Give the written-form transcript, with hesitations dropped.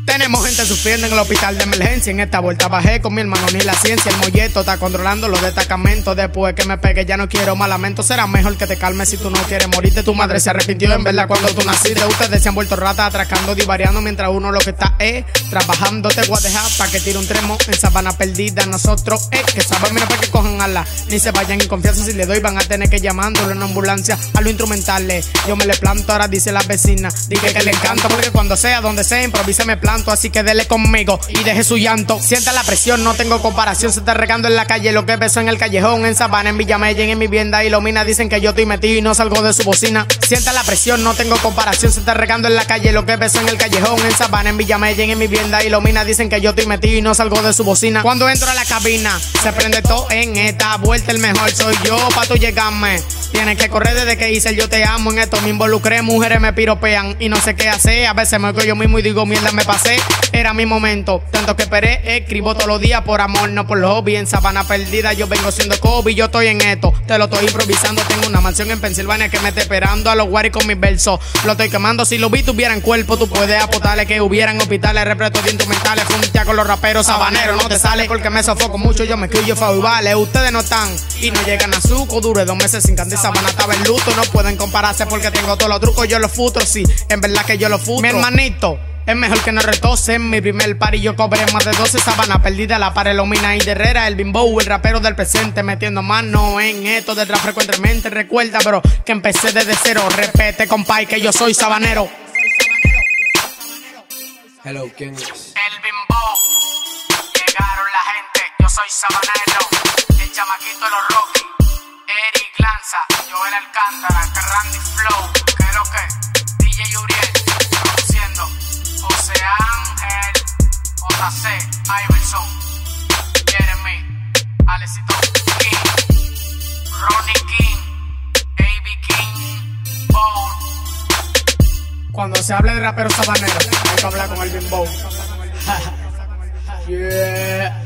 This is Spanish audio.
Tenemos gente sufriendo en el hospital de emergencia. En esta vuelta bajé con mi hermano ni la ciencia. El molleto está controlando los destacamentos. Después que me pegue ya no quiero más lamento. Será mejor que te calmes si tú no quieres morirte. Tu madre se arrepintió en verdad cuando tú naciste. Ustedes se han vuelto ratas atracando, divariando, mientras uno lo que está trabajando. Te voy a dejar pa' que tire un tremo en sabana perdida. Nosotros que saben, mira pa' que cojan ala. Ni se vayan en confianza, si le doy van a tener que llamándolo en ambulancia. A lo instrumentales yo me le planto, ahora dice la vecina. Dije que le encanta porque cuando sea, donde sea, improvisa me planto. Así que dele conmigo y deje su llanto. Sienta la presión, no tengo comparación. Se está regando en la calle lo que besó en el callejón, en Sabana, en Villamella, en mi vivienda y Lomina. Dicen que yo estoy metido y no salgo de su bocina. Sienta la presión, no tengo comparación. Se está regando en la calle lo que besó en el callejón, en Sabana, en Villamella, en mi vivienda y Lomina. Dicen que yo estoy metido y no salgo de su bocina. Cuando entro a la cabina se prende todo en esta vuelta. El mejor soy yo pa' tú llegarme. Tienes que correr desde que hice el yo te amo. En esto me involucré, mujeres me piropean y no sé qué hacer. A veces me oigo yo mismo y digo mierda, me pasé. Era mi momento, tanto que esperé. Escribo todos los días por amor, no por hobby. En Sabana perdida yo vengo siendo Kobe. Yo estoy en esto, te lo estoy improvisando. Tengo una mansión en Pensilvania que me está esperando a los guaris con mis versos. Lo estoy quemando, si lo vi tuvieran cuerpo. Tú puedes apostarle que hubieran hospitales repletos de instrumentales. Junta con los raperos sabaneros, no te sale porque me sofoco mucho. Yo me escribo feo y vale, ustedes no están y no llegan a suco. Duré 2 meses sin cantar, Sabana estaba en luto. No pueden compararse porque tengo todos los trucos. Yo los futro, sí, en verdad que yo los futro. Mi hermanito es mejor que no retose. En mi primer party yo cobré más de 12. Sabana perdida, la pared Lomina y de Herrera. El Bimbo, el rapero del presente, metiendo mano en esto de rap frecuentemente. Recuerda, bro, que empecé desde cero. Repete, compay, que yo soy sabanero. Hello, ¿quién es? El Bimbo, llegaron la gente, yo soy sabanero. El chamaquito de los Rocky, Eric Lanza, Joel Alcántara, Randy Flow, que es lo que, DJ Uriel, produciendo, José Ángel, JC, Iverson, Jeremy, Alecito King, Ronnie King, AB King, Bowl. Cuando se hable de rapero sabanero, hay que hablar con el Bimbo. Yeah.